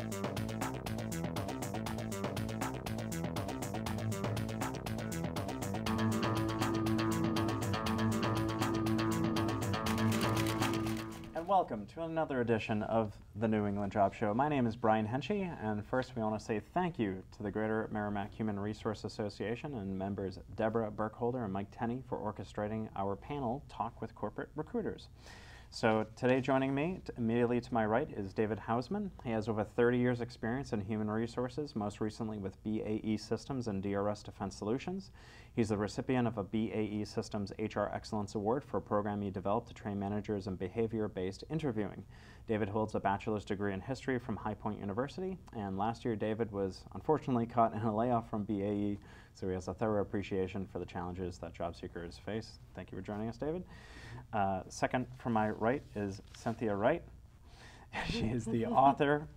And welcome to another edition of the New England Job Show. My name is Brian Henchy, and first we want to say thank you to the Greater Merrimack Human Resource Association and members Deborah Burkholder and Mike Tenney for orchestrating our panel, Talk with Corporate Recruiters. So today joining me, immediately to my right, is David Hausman. He has over 30 years experience in human resources, most recently with BAE Systems and DRS Defense Solutions. He's the recipient of a BAE Systems HR Excellence Award for a program he developed to train managers in behavior-based interviewing. David holds a bachelor's degree in history from High Point University, and last year David was unfortunately caught in a layoff from BAE, so he has a thorough appreciation for the challenges that job seekers face. Thank you for joining us, David. Second from my right is Cynthia Wright. She is the author,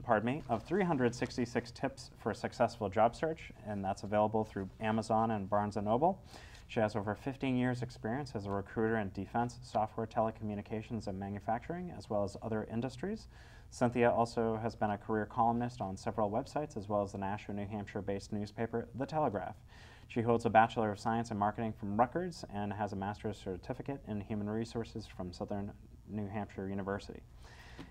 pardon me, of 366 Tips for a Successful Job Search, and that's available through Amazon and Barnes & Noble. She has over 15 years experience as a recruiter in defense, software, telecommunications, and manufacturing, as well as other industries. Cynthia also has been a career columnist on several websites, as well as the Nashua, New Hampshire-based newspaper, The Telegraph. She holds a Bachelor of Science in Marketing from Rutgers and has a Master's Certificate in Human Resources from Southern New Hampshire University.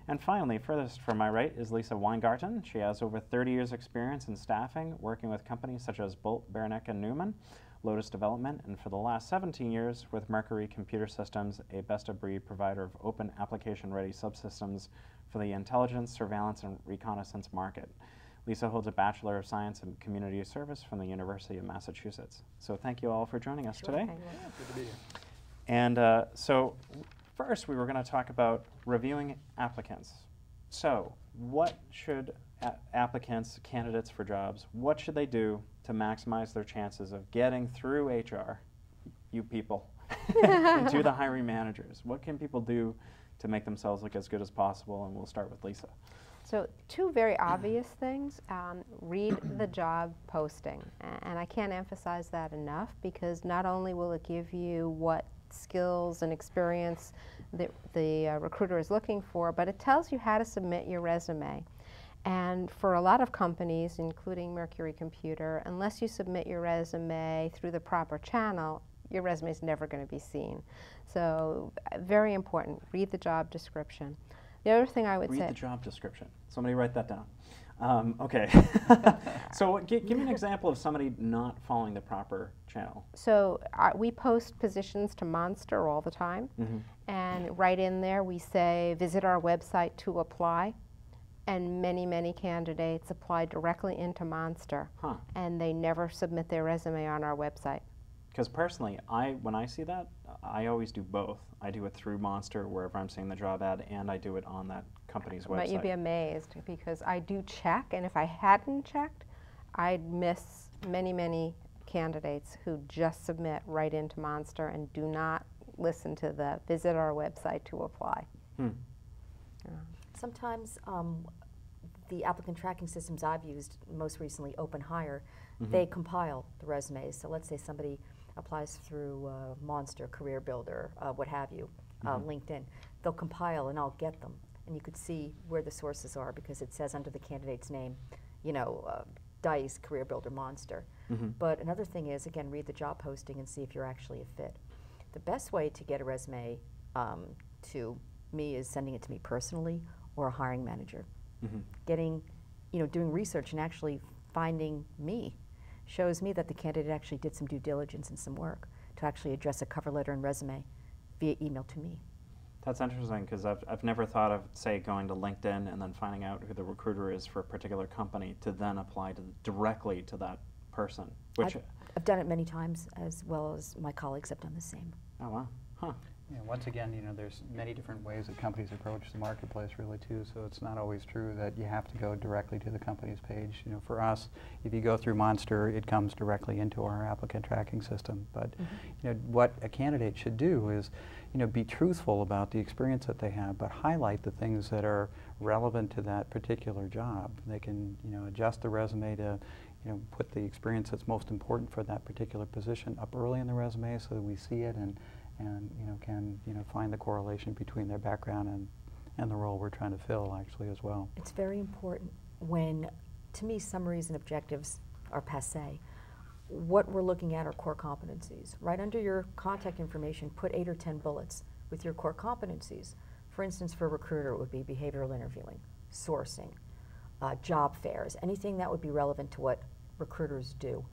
And finally, furthest from my right is Lisa Weingarten. She has over 30 years experience in staffing, working with companies such as Bolt, Beranek, and Newman, Lotus Development, and for the last 17 years with Mercury Computer Systems, a best-of-breed provider of open application-ready subsystems for the intelligence, surveillance, and reconnaissance market. Lisa holds a Bachelor of Science in Community Service from the University of Massachusetts. So thank you all for joining us today. Good to be here. And so first we were going to talk about reviewing applicants. So what should applicants, candidates for jobs, what should they do to maximize their chances of getting through HR, you people, into the hiring managers? What can people do to make themselves look as good as possible? And we'll start with Lisa. So two very obvious things. Read the job posting. And I can't emphasize that enough, because not only will it give you what skills and experience the recruiter is looking for, but it tells you how to submit your resume. And for a lot of companies, including Mercury Computer, unless you submit your resume through the proper channel, your resume is never going to be seen. So very important, read the job description. The other thing I would say... Read the job description. Somebody write that down. Okay. So give me an example of somebody not following the proper channel. So we post positions to Monster all the time. And right in there we say, visit our website to apply. And many, many candidates apply directly into Monster. And they never submit their resume on our website. Because personally, when I see that, I always do both. I do it through Monster, wherever I'm seeing the job ad, and I do it on that company's website. But you'd be amazed, because I do check, and if I hadn't checked, I'd miss many, many candidates who just submit right into Monster and do not listen to the visit our website to apply. Sometimes the applicant tracking systems I've used, most recently OpenHire, they compile the resumes. So let's say somebody applies through Monster, Career Builder, what have you, LinkedIn. They'll compile and I'll get them. And you could see where the sources are, because it says under the candidate's name, you know, DICE, Career Builder, Monster. But another thing is, again, read the job posting and see if you're actually a fit. The best way to get a resume to me is sending it to me personally or a hiring manager. Getting, you know, doing research and actually finding me shows me that the candidate actually did some due diligence and some work to actually address a cover letter and resume via email to me. That's interesting, because I've never thought of, say, going to LinkedIn and then finding out who the recruiter is for a particular company to then apply directly to that person. Which I've done it many times, as well as my colleagues have done the same. Oh, wow. Yeah, once again, you know, there's many different ways that companies approach the marketplace, really, too. So it's not always true that you have to go directly to the company's page. You know, for us, if you go through Monster, it comes directly into our applicant tracking system. But you know, what a candidate should do is, you know, be truthful about the experience that they have, but highlight the things that are relevant to that particular job. They can, you know, adjust the resume to, you know, put the experience that's most important for that particular position up early in the resume so that we see it and you know, can, you know, find the correlation between their background and the role we're trying to fill actually as well. It's very important when, to me, summaries and objectives are passé. What we're looking at are core competencies. Right under your contact information, put 8 or 10 bullets with your core competencies. For instance, for a recruiter, it would be behavioral interviewing, sourcing, job fairs, anything that would be relevant to what recruiters do.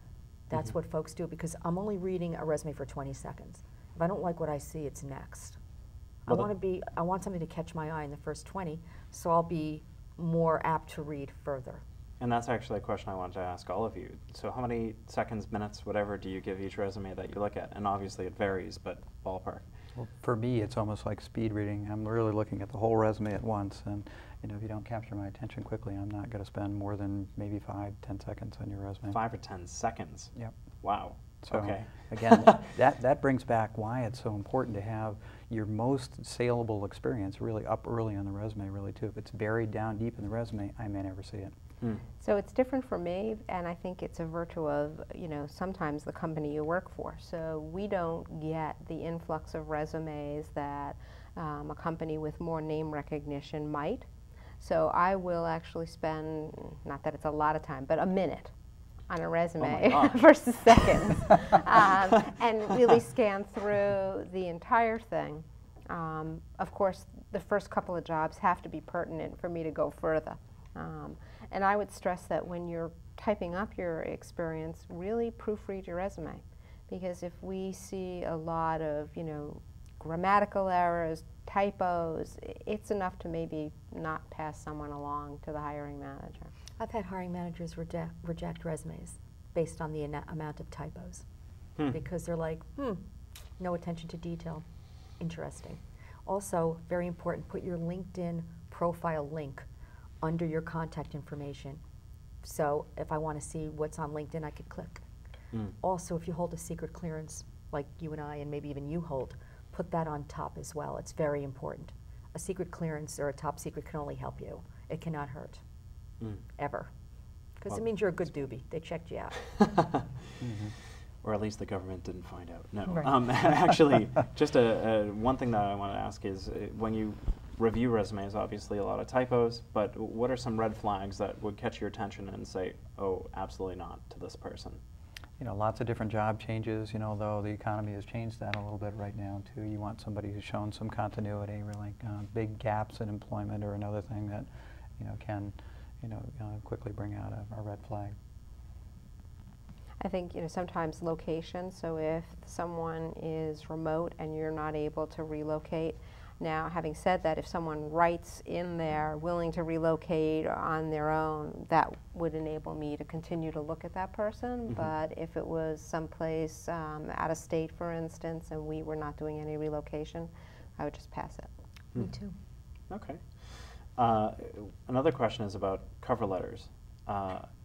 That's what folks do, because I'm only reading a resume for 20 seconds. If I don't like what I see, it's next. Well, I want something to catch my eye in the first 20, so I'll be more apt to read further. And that's actually a question I wanted to ask all of you. So how many seconds, minutes, whatever, do you give each resume that you look at? And obviously it varies, but ballpark. Well, for me, it's almost like speed reading. I'm really looking at the whole resume at once, and you know, if you don't capture my attention quickly, I'm not going to spend more than maybe 5-10 seconds on your resume. 5 or 10 seconds? Yep. Wow. So Okay. again, that brings back why it's so important to have your most saleable experience really up early on the resume, really too. If it's buried down deep in the resume, I may never see it. So it's different for me, and I think it's a virtue of, you know, sometimes the company you work for. So we don't get the influx of resumes that a company with more name recognition might. So I will actually spend, not that it's a lot of time, but a minute on a resume versus seconds, and really scan through the entire thing. Of course, the first couple of jobs have to be pertinent for me to go further. And I would stress that when you're typing up your experience, really proofread your resume. Because if we see a lot of, you know, grammatical errors, typos, it's enough to maybe not pass someone along to the hiring manager. I've had hiring managers reject resumes based on the amount of typos. Because they're like, no attention to detail. Interesting. Also, very important, put your LinkedIn profile link under your contact information. So if I want to see what's on LinkedIn, I could click. Also, if you hold a secret clearance, like you and I, and maybe even you hold, put that on top as well. It's very important. A secret clearance or a top secret can only help you. It cannot hurt, ever. Because it means you're a good doobie. They checked you out. Or at least the government didn't find out. No. Right. Actually, just one thing that I want to ask is, when you review resumes, obviously a lot of typos, but what are some red flags that would catch your attention and say, oh, absolutely not to this person? You know, lots of different job changes, you know, though the economy has changed that a little bit right now too. You want somebody who's shown some continuity, really. Big gaps in employment or another thing that, you know, can, you know, quickly bring out a red flag. I think, you know, sometimes location, so if someone is remote and you're not able to relocate. Now, having said that, if someone writes in there willing to relocate on their own, that would enable me to continue to look at that person. But if it was someplace out of state, for instance, and we were not doing any relocation, I would just pass it. Me too. Okay. Another question is about cover letters.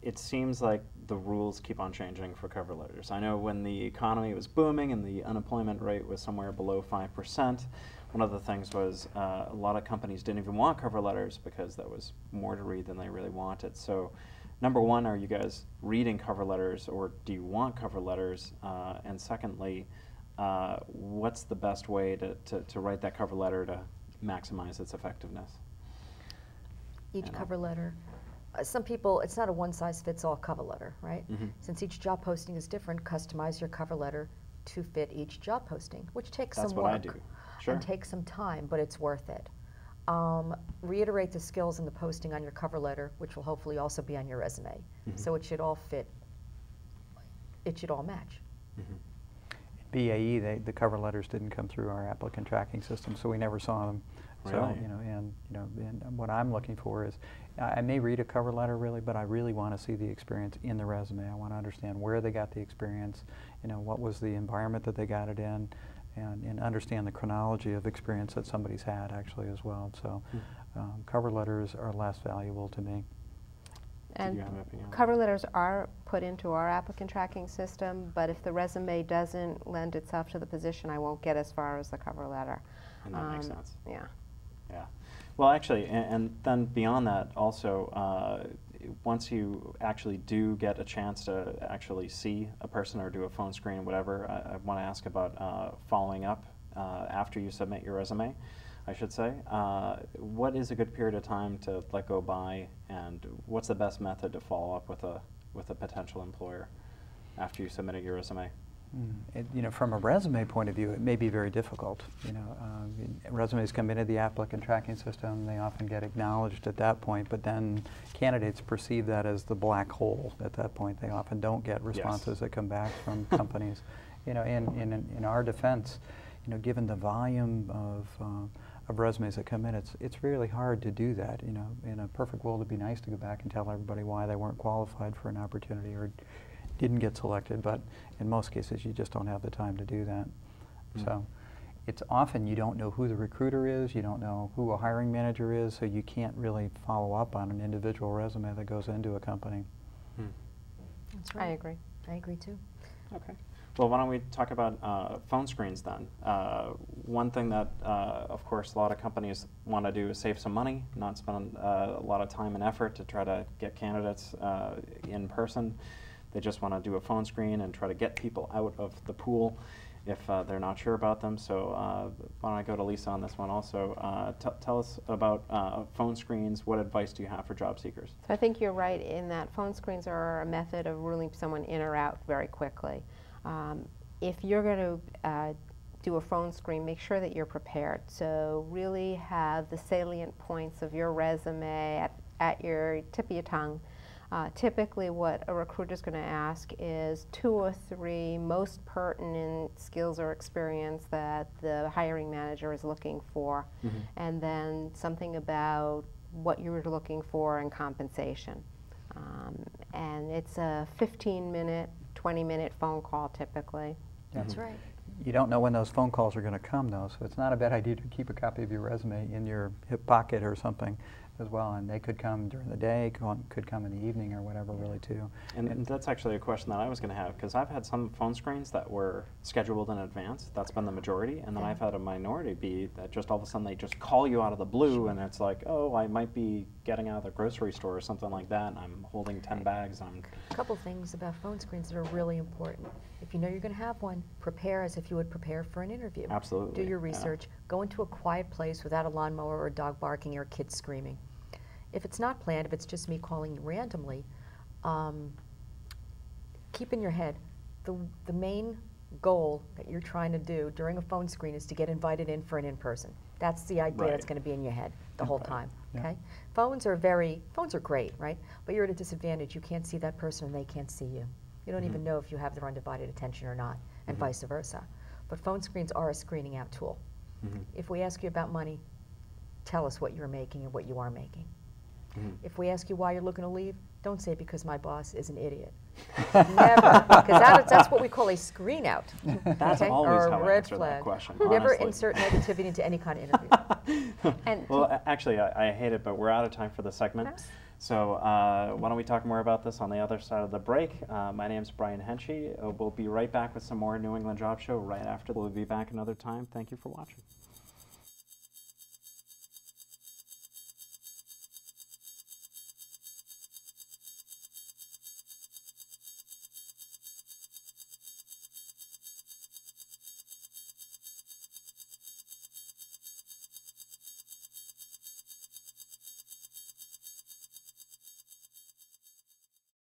It seems like the rules keep on changing for cover letters. I know when the economy was booming and the unemployment rate was somewhere below 5%, one of the things was a lot of companies didn't even want cover letters because that was more to read than they really wanted. So, number one, are you guys reading cover letters, or do you want cover letters? And secondly, what's the best way to write that cover letter to maximize its effectiveness? Each cover letter. Some people, it's not a one-size-fits-all cover letter, right? Since each job posting is different, customize your cover letter to fit each job posting, which takes That's some what work I do. Sure. and takes some time, but it's worth it. Reiterate the skills in the posting on your cover letter, which will hopefully also be on your resume. So it should all fit, it should all match. BAE, the cover letters didn't come through our applicant tracking system, so we never saw them. So, Really? you know, and what I'm looking for is, I may read a cover letter really, but I really want to see the experience in the resume. I want to understand where they got the experience, you know, what was the environment that they got it in, and understand the chronology of experience that somebody's had actually as well. So, cover letters are less valuable to me. And you have an opinion on cover letters are put into our applicant tracking system, but if the resume doesn't lend itself to the position, I won't get as far as the cover letter. And that makes sense. Yeah. Yeah. Well, actually, and then beyond that, also, once you actually do get a chance to actually see a person or do a phone screen, whatever, I want to ask about following up after you submit your resume. I should say. What is a good period of time to let go by, and what's the best method to follow up with a potential employer after you submitted your resume? You know, from a resume point of view, it may be very difficult. You know, resumes come into the applicant tracking system. They often get acknowledged at that point, but then candidates perceive that as the black hole at that point. They often don't get responses that come back from companies. You know, in our defense, you know, given the volume of resumes that come in, it's really hard to do that. You know, in a perfect world, it'd be nice to go back and tell everybody why they weren't qualified for an opportunity or didn't get selected, but in most cases you just don't have the time to do that. So it's often you don't know who the recruiter is, you don't know who a hiring manager is, so you can't really follow up on an individual resume that goes into a company. That's right. I agree. I agree too. Okay. Well, why don't we talk about phone screens then? One thing that, of course, a lot of companies want to do is save some money, not spend a lot of time and effort to try to get candidates in person. They just want to do a phone screen and try to get people out of the pool if they're not sure about them. So why don't I go to Lisa on this one also. Tell us about phone screens. What advice do you have for job seekers? So I think you're right in that phone screens are a method of ruling someone in or out very quickly. If you're going to do a phone screen, make sure that you're prepared. So really have the salient points of your resume at your tip of your tongue. Typically what a recruiter is going to ask is 2 or 3 most pertinent skills or experience that the hiring manager is looking for, and then something about what you're looking for in compensation. And it's a 15-minute, 20-minute phone call typically. That's right. You don't know when those phone calls are going to come, though, so it's not a bad idea to keep a copy of your resume in your hip pocket or something as well, and they could come during the day, could come in the evening or whatever, really, too. And that's actually a question that I was going to have, because I've had some phone screens that were scheduled in advance. That's been the majority, and then I've had a minority be that just all of a sudden they just call you out of the blue, and it's like, oh, I might be getting out of the grocery store or something like that, and I'm holding 10 bags. A couple things about phone screens that are really important. If you know you're going to have one, prepare as if you would prepare for an interview. Absolutely. Do your research. Go into a quiet place without a lawnmower or a dog barking or a kid screaming. If it's not planned, if it's just me calling you randomly, keep in your head the main goal that you're trying to do during a phone screen is to get invited in for an in-person. That's the idea that's going to be in your head the whole time. Okay? Phones are great, right? But you're at a disadvantage. You can't see that person and they can't see you. You don't even know if you have their undivided attention or not, and vice versa. But phone screens are a screening out tool. If we ask you about money, tell us what you're making and what you are making. If we ask you why you're looking to leave, don't say because my boss is an idiot. Never, because that's what we call a screen out. That's always or how a I red answer flag. that question. Never honestly. insert negativity into any kind of interview. And well, actually, I hate it, but we're out of time for the segment. So why don't we talk more about this on the other side of the break? My name's Brian Henschey. We'll be right back with some more New England Job Show right after. We'll be back another time. Thank you for watching.